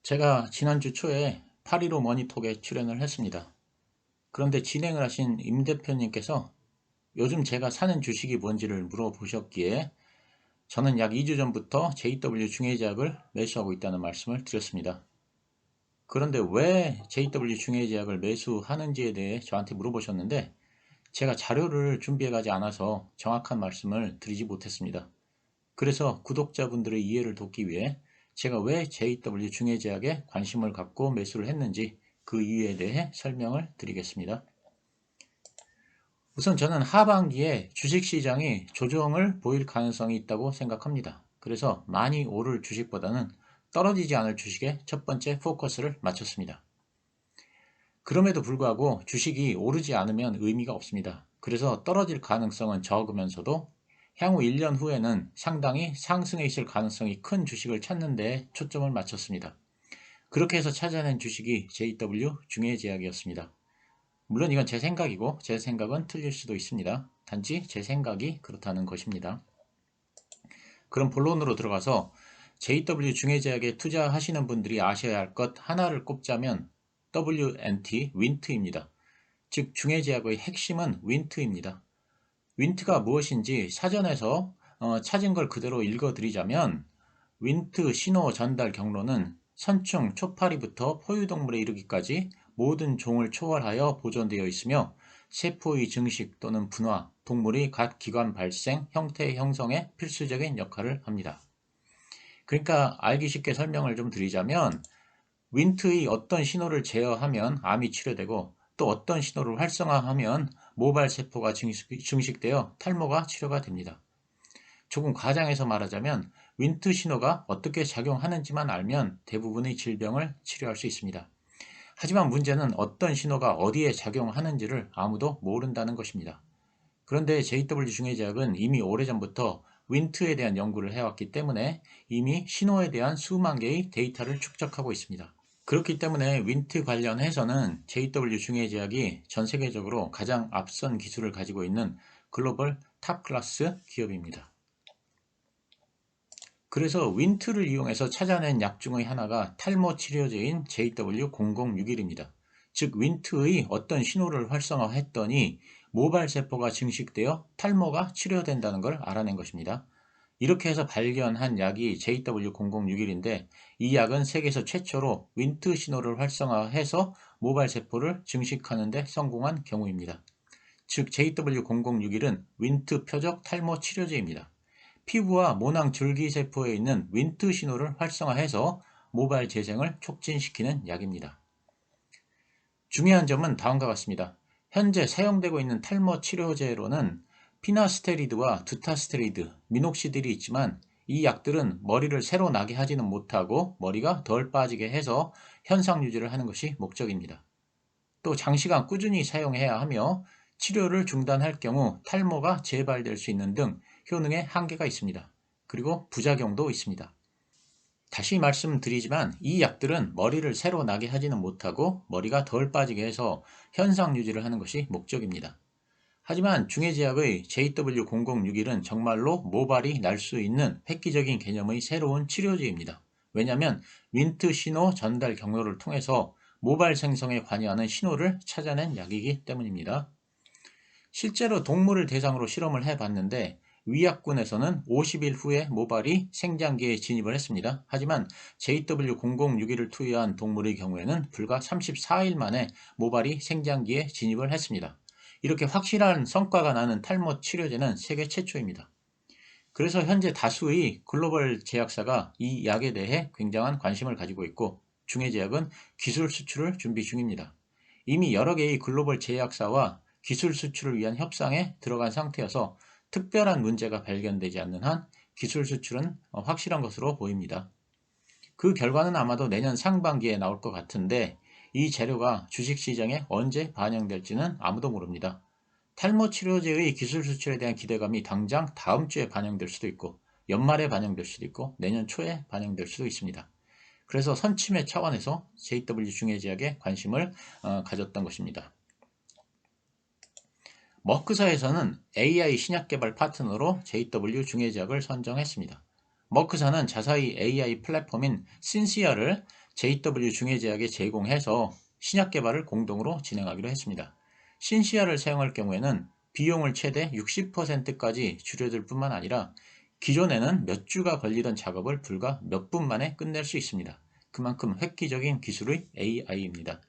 제가 지난주 초에 8.15 머니톡에 출연을 했습니다. 그런데 진행을 하신 임 대표님께서 요즘 제가 사는 주식이 뭔지를 물어보셨기에 저는 약 2주 전부터 JW 중해제약을 매수하고 있다는 말씀을 드렸습니다. 그런데 왜 JW 중해제약을 매수하는지에 대해 저한테 물어보셨는데 제가 자료를 준비해가지 않아서 정확한 말씀을 드리지 못했습니다. 그래서 구독자분들의 이해를 돕기 위해 제가 왜 JW 중해제약에 관심을 갖고 매수를 했는지 그 이유에 대해 설명을 드리겠습니다. 우선 저는 하반기에 주식시장이 조정을 보일 가능성이 있다고 생각합니다. 그래서 많이 오를 주식보다는 떨어지지 않을 주식에 첫 번째 포커스를 맞췄습니다. 그럼에도 불구하고 주식이 오르지 않으면 의미가 없습니다. 그래서 떨어질 가능성은 적으면서도 향후 1년 후에는 상당히 상승해 있을 가능성이 큰 주식을 찾는 데 초점을 맞췄습니다. 그렇게 해서 찾아낸 주식이 JW 중해제약이었습니다. 물론 이건 제 생각이고 제 생각은 틀릴 수도 있습니다. 단지 제 생각이 그렇다는 것입니다. 그럼 본론으로 들어가서 JW 중해제약에 투자하시는 분들이 아셔야 할 것 하나를 꼽자면 WNT, 윈트입니다. 즉 중해제약의 핵심은 윈트입니다. 윈트가 무엇인지 사전에서 찾은 걸 그대로 읽어드리자면 윈트 신호 전달 경로는 선충, 초파리부터 포유동물에 이르기까지 모든 종을 초월하여 보존되어 있으며 세포의 증식 또는 분화, 동물의 각 기관 발생, 형태 형성에 필수적인 역할을 합니다. 그러니까 알기 쉽게 설명을 좀 드리자면 윈트의 어떤 신호를 제어하면 암이 치료되고 또 어떤 신호를 활성화하면 모발 세포가 증식되어 탈모가 치료가 됩니다. 조금 과장해서 말하자면 윈트 신호가 어떻게 작용하는지만 알면 대부분의 질병을 치료할 수 있습니다. 하지만 문제는 어떤 신호가 어디에 작용하는지를 아무도 모른다는 것입니다. 그런데 JW 중해제약은 이미 오래전부터 윈트에 대한 연구를 해왔기 때문에 이미 신호에 대한 수만 개의 데이터를 축적하고 있습니다. 그렇기 때문에 윈트 관련해서는 JW 중해제약이 전 세계적으로 가장 앞선 기술을 가지고 있는 글로벌 탑 클래스 기업입니다. 그래서 윈트를 이용해서 찾아낸 약 중의 하나가 탈모 치료제인 JW0061입니다. 즉 윈트의 어떤 신호를 활성화했더니 모발 세포가 증식되어 탈모가 치료된다는 걸 알아낸 것입니다. 이렇게 해서 발견한 약이 JW0061인데 이 약은 세계에서 최초로 윈트 신호를 활성화해서 모발 세포를 증식하는 데 성공한 경우입니다. 즉 JW0061은 윈트 표적 탈모 치료제입니다. 피부와 모낭 줄기세포에 있는 윈트 신호를 활성화해서 모발 재생을 촉진시키는 약입니다. 중요한 점은 다음과 같습니다. 현재 사용되고 있는 탈모 치료제로는 피나스테리드와 두타스테리드, 미녹시딜이 있지만 이 약들은 머리를 새로 나게 하지는 못하고 머리가 덜 빠지게 해서 현상 유지를 하는 것이 목적입니다. 또 장시간 꾸준히 사용해야 하며 치료를 중단할 경우 탈모가 재발될 수 있는 등 효능에 한계가 있습니다. 그리고 부작용도 있습니다. 다시 말씀드리지만 이 약들은 머리를 새로 나게 하지는 못하고 머리가 덜 빠지게 해서 현상 유지를 하는 것이 목적입니다. 하지만 중해제약의 JW0061은 정말로 모발이 날 수 있는 획기적인 개념의 새로운 치료제입니다. 왜냐하면 윈트 신호 전달 경로를 통해서 모발 생성에 관여하는 신호를 찾아낸 약이기 때문입니다. 실제로 동물을 대상으로 실험을 해봤는데 위약군에서는 50일 후에 모발이 생장기에 진입을 했습니다. 하지만 JW0061을 투여한 동물의 경우에는 불과 34일 만에 모발이 생장기에 진입을 했습니다. 이렇게 확실한 성과가 나는 탈모 치료제는 세계 최초입니다. 그래서 현재 다수의 글로벌 제약사가 이 약에 대해 굉장한 관심을 가지고 있고 중해제약은 기술 수출을 준비 중입니다. 이미 여러 개의 글로벌 제약사와 기술 수출을 위한 협상에 들어간 상태여서 특별한 문제가 발견되지 않는 한 기술 수출은 확실한 것으로 보입니다. 그 결과는 아마도 내년 상반기에 나올 것 같은데 이 재료가 주식시장에 언제 반영될지는 아무도 모릅니다. 탈모 치료제의 기술 수출에 대한 기대감이 당장 다음 주에 반영될 수도 있고 연말에 반영될 수도 있고 내년 초에 반영될 수도 있습니다. 그래서 선침의 차원에서 JW 중해제약에 관심을 가졌던 것입니다. 머크사에서는 AI 신약 개발 파트너로 JW 중해제약을 선정했습니다. 머크사는 자사의 AI 플랫폼인 신시아를 JW 중해제약에 제공해서 신약 개발을 공동으로 진행하기로 했습니다. 신시아를 사용할 경우에는 비용을 최대 60%까지 줄여들 뿐만 아니라 기존에는 몇 주가 걸리던 작업을 불과 몇 분 만에 끝낼 수 있습니다. 그만큼 획기적인 기술의 AI입니다.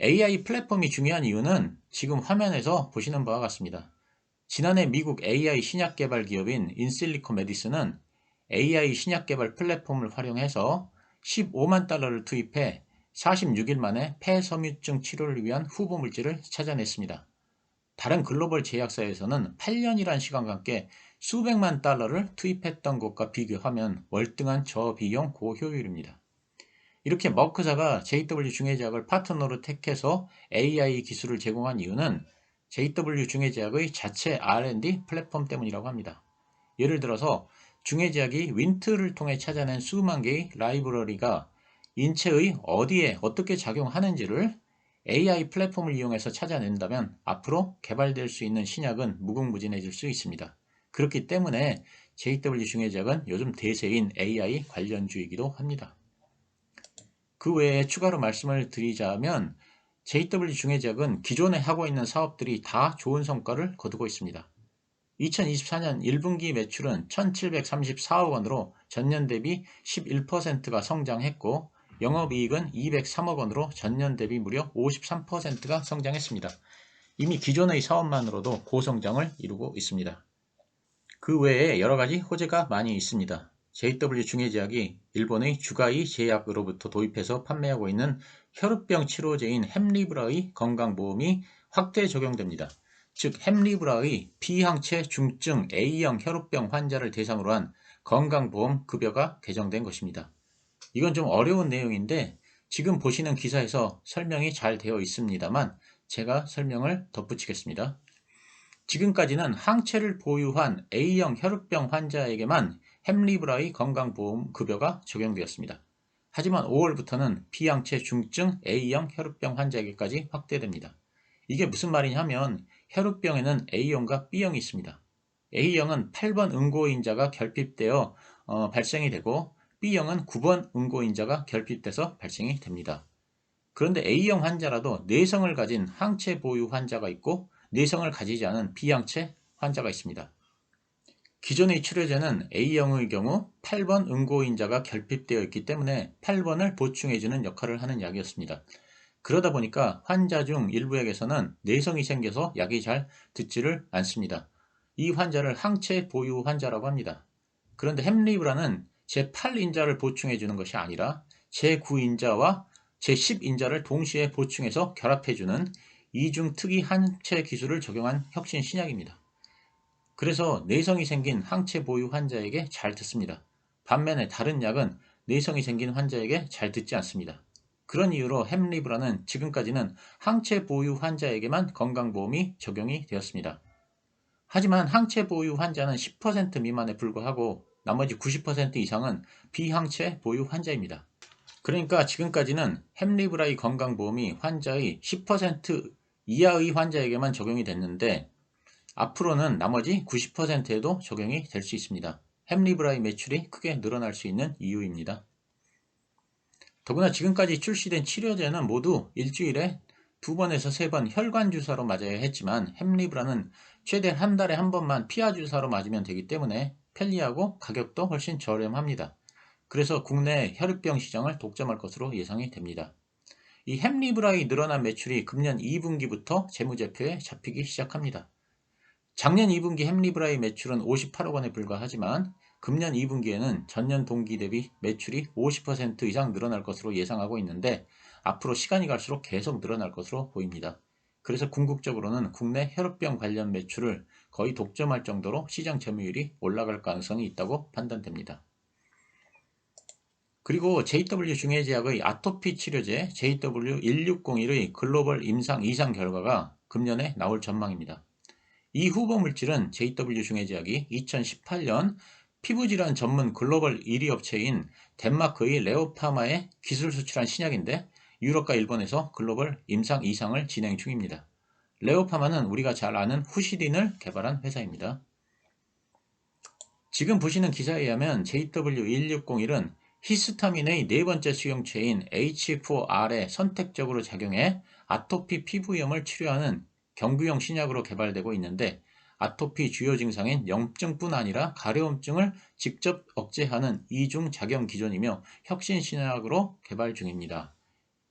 AI 플랫폼이 중요한 이유는 지금 화면에서 보시는 바와 같습니다. 지난해 미국 AI 신약 개발 기업인 인실리코 메디슨은 AI 신약 개발 플랫폼을 활용해서 15만 달러를 투입해 46일 만에 폐섬유증 치료를 위한 후보 물질을 찾아냈습니다. 다른 글로벌 제약사에서는 8년이란 시간과 함께 수백만 달러를 투입했던 것과 비교하면 월등한 저비용 고효율입니다. 이렇게 머크사가 JW 중해제약을 파트너로 택해서 AI 기술을 제공한 이유는 JW 중해제약의 자체 R&D 플랫폼 때문이라고 합니다. 예를 들어서 중해제약이 윈트를 통해 찾아낸 수만 개의 라이브러리가 인체의 어디에 어떻게 작용하는지를 AI 플랫폼을 이용해서 찾아낸다면 앞으로 개발될 수 있는 신약은 무궁무진해질 수 있습니다. 그렇기 때문에 JW 중해제약은 요즘 대세인 AI 관련주이기도 합니다. 그 외에 추가로 말씀을 드리자면 JW 중해제약은 기존에 하고 있는 사업들이 다 좋은 성과를 거두고 있습니다. 2024년 1분기 매출은 1734억 원으로 전년 대비 11%가 성장했고 영업이익은 203억 원으로 전년 대비 무려 53%가 성장했습니다. 이미 기존의 사업만으로도 고성장을 이루고 있습니다. 그 외에 여러 가지 호재가 많이 있습니다. JW 중해제약이 일본의 주가이 제약으로부터 도입해서 판매하고 있는 혈우병 치료제인 햄리브라의 건강보험이 확대 적용됩니다. 즉 햄리브라의 비항체 중증 A형 혈우병 환자를 대상으로 한 건강보험 급여가 개정된 것입니다. 이건 좀 어려운 내용인데 지금 보시는 기사에서 설명이 잘 되어 있습니다만 제가 설명을 덧붙이겠습니다. 지금까지는 항체를 보유한 A형 혈우병 환자에게만 햄리브라의 건강보험 급여가 적용되었습니다. 하지만 5월부터는 B항체 중증 A형 혈우병 환자에게까지 확대됩니다. 이게 무슨 말이냐면 혈우병에는 A형과 B형이 있습니다. A형은 8번 응고인자가 결핍되어 발생이 되고 B형은 9번 응고인자가 결핍돼서 발생이 됩니다. 그런데 A형 환자라도 내성을 가진 항체 보유 환자가 있고 내성을 가지지 않은 B항체 환자가 있습니다. 기존의 치료제는 A형의 경우 8번 응고인자가 결핍되어 있기 때문에 8번을 보충해주는 역할을 하는 약이었습니다. 그러다 보니까 환자 중 일부에게서는 내성이 생겨서 약이 잘 듣지를 않습니다. 이 환자를 항체 보유 환자라고 합니다. 그런데 햄리브라는 제8인자를 보충해주는 것이 아니라 제9인자와 제10인자를 동시에 보충해서 결합해주는 이중 특이 항체 기술을 적용한 혁신 신약입니다. 그래서 내성이 생긴 항체 보유 환자에게 잘 듣습니다. 반면에 다른 약은 내성이 생긴 환자에게 잘 듣지 않습니다. 그런 이유로 햄리브라는 지금까지는 항체 보유 환자에게만 건강보험이 적용이 되었습니다. 하지만 항체 보유 환자는 10% 미만에 불과하고 나머지 90% 이상은 비항체 보유 환자입니다. 그러니까 지금까지는 햄리브라의 건강보험이 환자의 10% 이하의 환자에게만 적용이 됐는데 앞으로는 나머지 90%에도 적용이 될 수 있습니다. 햄리브라의 매출이 크게 늘어날 수 있는 이유입니다. 더구나 지금까지 출시된 치료제는 모두 일주일에 2번에서 3번 혈관 주사로 맞아야 했지만 햄리브라는 최대 한 달에 한 번만 피하 주사로 맞으면 되기 때문에 편리하고 가격도 훨씬 저렴합니다. 그래서 국내 혈우병 시장을 독점할 것으로 예상이 됩니다. 이 햄리브라의 늘어난 매출이 금년 2분기부터 재무제표에 잡히기 시작합니다. 작년 2분기 햄리브라의 매출은 58억 원에 불과하지만 금년 2분기에는 전년 동기 대비 매출이 50% 이상 늘어날 것으로 예상하고 있는데 앞으로 시간이 갈수록 계속 늘어날 것으로 보입니다. 그래서 궁극적으로는 국내 혈우병 관련 매출을 거의 독점할 정도로 시장 점유율이 올라갈 가능성이 있다고 판단됩니다. 그리고 JW 중해제약의 아토피 치료제 JW1601의 글로벌 임상 2상 결과가 금년에 나올 전망입니다. 이 후보 물질은 JW 중해제약이 2018년 피부질환 전문 글로벌 1위 업체인 덴마크의 레오파마에 기술 수출한 신약인데 유럽과 일본에서 글로벌 임상 2상을 진행 중입니다. 레오파마는 우리가 잘 아는 후시딘을 개발한 회사입니다. 지금 보시는 기사에 의하면 JW1601은 히스타민의 네 번째 수용체인 H4R에 선택적으로 작용해 아토피 피부염을 치료하는 경구용 신약으로 개발되고 있는데, 아토피 주요 증상인 염증뿐 아니라 가려움증을 직접 억제하는 이중 작용 기전이며 혁신 신약으로 개발 중입니다.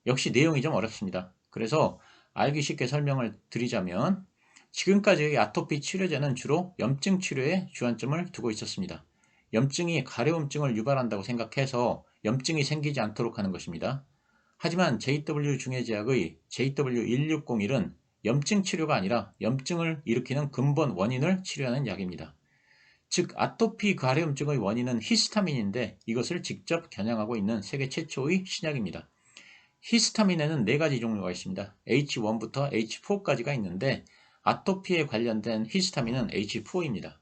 역시 내용이 좀 어렵습니다. 그래서 알기 쉽게 설명을 드리자면, 지금까지의 아토피 치료제는 주로 염증 치료에 주안점을 두고 있었습니다. 염증이 가려움증을 유발한다고 생각해서 염증이 생기지 않도록 하는 것입니다. 하지만 JW 중해제약의 JW1601은 염증 치료가 아니라 염증을 일으키는 근본 원인을 치료하는 약입니다. 즉, 아토피 가려움증의 원인은 히스타민인데 이것을 직접 겨냥하고 있는 세계 최초의 신약입니다. 히스타민에는 네 가지 종류가 있습니다. H1부터 H4까지가 있는데, 아토피에 관련된 히스타민은 H4입니다.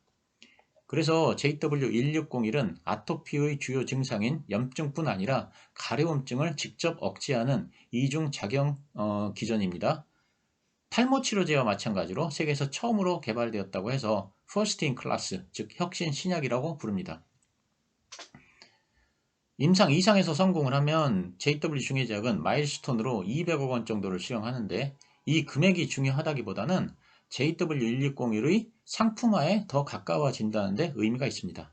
그래서 JW1601은 아토피의 주요 증상인 염증뿐 아니라 가려움증을 직접 억제하는 이중 작용 기전입니다. 탈모 치료제와 마찬가지로 세계에서 처음으로 개발되었다고 해서 First in Class, 즉 혁신 신약이라고 부릅니다. 임상 2상에서 성공을 하면 JW 중해제약은 마일스톤으로 200억 원 정도를 수령하는데, 이 금액이 중요하다기보다는 JW1601의 상품화에 더 가까워진다는 데 의미가 있습니다.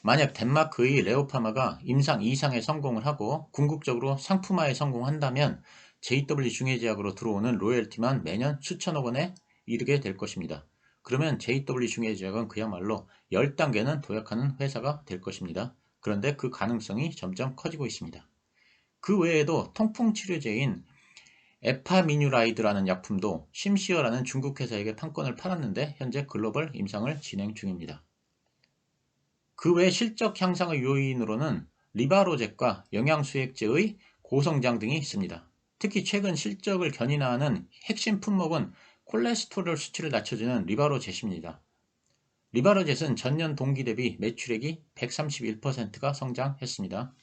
만약 덴마크의 레오파마가 임상 2상에 성공을 하고 궁극적으로 상품화에 성공한다면 JW 중해제약으로 들어오는 로열티만 매년 수천억 원에 이르게 될 것입니다. 그러면 JW 중해제약은 그야말로 10단계는 도약하는 회사가 될 것입니다. 그런데 그 가능성이 점점 커지고 있습니다. 그 외에도 통풍 치료제인 에파미뉴라이드라는 약품도 심시어라는 중국 회사에게 판권을 팔았는데 현재 글로벌 임상을 진행 중입니다. 그 외 실적 향상의 요인으로는 리바로제과 영양수액제의 고성장 등이 있습니다. 특히 최근 실적을 견인하는 핵심 품목은 콜레스테롤 수치를 낮춰주는 리바로젯입니다. 리바로젯은 전년 동기 대비 매출액이 131%가 성장했습니다.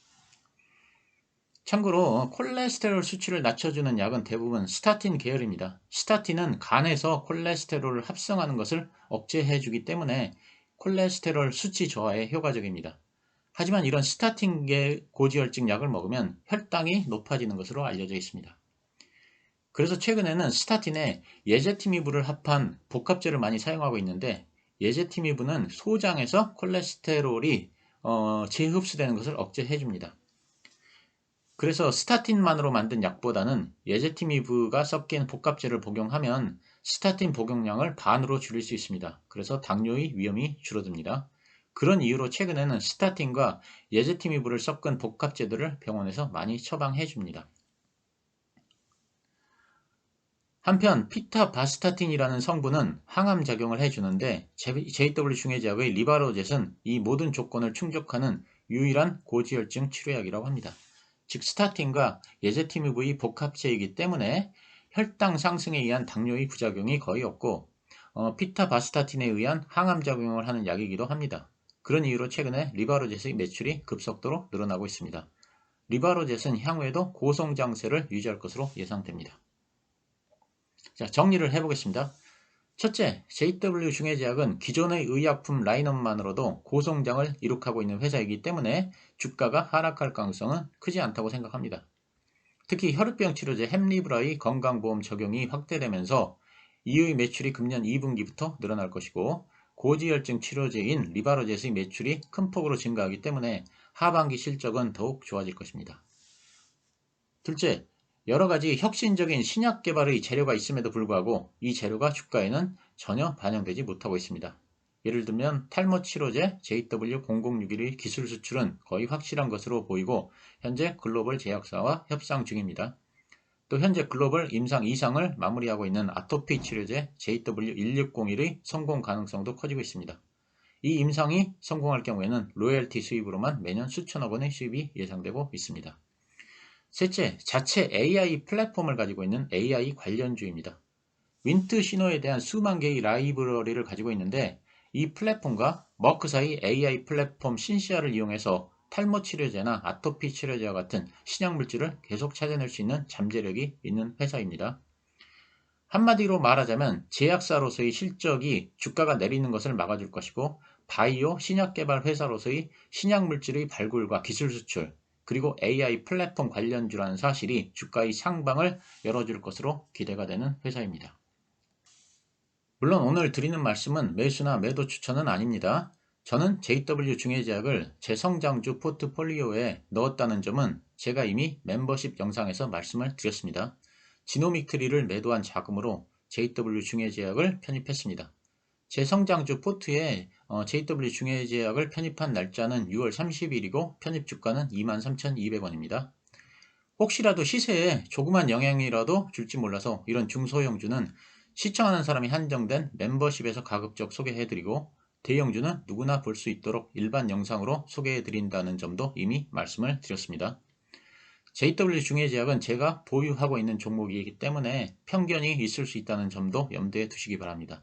참고로 콜레스테롤 수치를 낮춰주는 약은 대부분 스타틴 계열입니다. 스타틴은 간에서 콜레스테롤을 합성하는 것을 억제해주기 때문에 콜레스테롤 수치 저하에 효과적입니다. 하지만 이런 스타틴계 고지혈증 약을 먹으면 혈당이 높아지는 것으로 알려져 있습니다. 그래서 최근에는 스타틴에 예제티미브를 합한 복합제를 많이 사용하고 있는데, 예제티미브는 소장에서 콜레스테롤이 재흡수되는 것을 억제해줍니다. 그래서 스타틴만으로 만든 약보다는 예제티미브가 섞인 복합제를 복용하면 스타틴 복용량을 반으로 줄일 수 있습니다. 그래서 당뇨의 위험이 줄어듭니다. 그런 이유로 최근에는 스타틴과 예제티미브를 섞은 복합제들을 병원에서 많이 처방해 줍니다. 한편 피타바스타틴이라는 성분은 항암 작용을 해주는데, JW 중해제약의 리바로젯은 이 모든 조건을 충족하는 유일한 고지혈증 치료약이라고 합니다. 즉 스타틴과 예제티미브의 복합체이기 때문에 혈당 상승에 의한 당뇨의 부작용이 거의 없고, 피타바스타틴에 의한 항암 작용을 하는 약이기도 합니다. 그런 이유로 최근에 리바로젯의 매출이 급속도로 늘어나고 있습니다. 리바로젯은 향후에도 고성장세를 유지할 것으로 예상됩니다. 자, 정리를 해보겠습니다. 첫째, JW 중해제약은 기존의 의약품 라인업만으로도 고성장을 이룩하고 있는 회사이기 때문에 주가가 하락할 가능성은 크지 않다고 생각합니다. 특히 혈액병 치료제 햄리브라의 건강보험 적용이 확대되면서 이의 매출이 금년 2분기부터 늘어날 것이고, 고지혈증 치료제인 리바로젯의 매출이 큰 폭으로 증가하기 때문에 하반기 실적은 더욱 좋아질 것입니다. 둘째, 여러가지 혁신적인 신약 개발의 재료가 있음에도 불구하고 이 재료가 주가에는 전혀 반영되지 못하고 있습니다. 예를 들면 탈모 치료제 JW0061의 기술 수출은 거의 확실한 것으로 보이고 현재 글로벌 제약사와 협상 중입니다. 또 현재 글로벌 임상 2상을 마무리하고 있는 아토피 치료제 JW1601의 성공 가능성도 커지고 있습니다. 이 임상이 성공할 경우에는 로열티 수입으로만 매년 수천억 원의 수입이 예상되고 있습니다. 셋째, 자체 AI 플랫폼을 가지고 있는 AI 관련주입니다. 윈트 신호에 대한 수만 개의 라이브러리를 가지고 있는데, 이 플랫폼과 머크사의 AI 플랫폼 신시아를 이용해서 탈모 치료제나 아토피 치료제와 같은 신약 물질을 계속 찾아낼 수 있는 잠재력이 있는 회사입니다. 한마디로 말하자면 제약사로서의 실적이 주가가 내리는 것을 막아줄 것이고, 바이오 신약 개발 회사로서의 신약 물질의 발굴과 기술 수출, 그리고 AI 플랫폼 관련주라는 사실이 주가의 상방을 열어줄 것으로 기대가 되는 회사입니다. 물론 오늘 드리는 말씀은 매수나 매도 추천은 아닙니다. 저는 JW 중해제약을 제 성장주 포트폴리오에 넣었다는 점은 제가 이미 멤버십 영상에서 말씀을 드렸습니다. 지노믹트리를 매도한 자금으로 JW 중해제약을 편입했습니다. 제 성장주 포트에 JW 중해제약을 편입한 날짜는 6월 30일이고 편입 주가는 23,200원입니다. 혹시라도 시세에 조그만 영향이라도 줄지 몰라서 이런 중소형주는 시청하는 사람이 한정된 멤버십에서 가급적 소개해드리고 대형주는 누구나 볼 수 있도록 일반 영상으로 소개해드린다는 점도 이미 말씀을 드렸습니다. JW 중해제약은 제가 보유하고 있는 종목이기 때문에 편견이 있을 수 있다는 점도 염두에 두시기 바랍니다.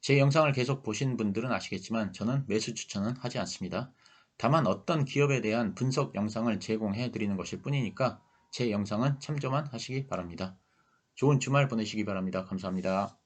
제 영상을 계속 보신 분들은 아시겠지만 저는 매수 추천은 하지 않습니다. 다만 어떤 기업에 대한 분석 영상을 제공해 드리는 것일 뿐이니까 제 영상은 참조만 하시기 바랍니다. 좋은 주말 보내시기 바랍니다. 감사합니다.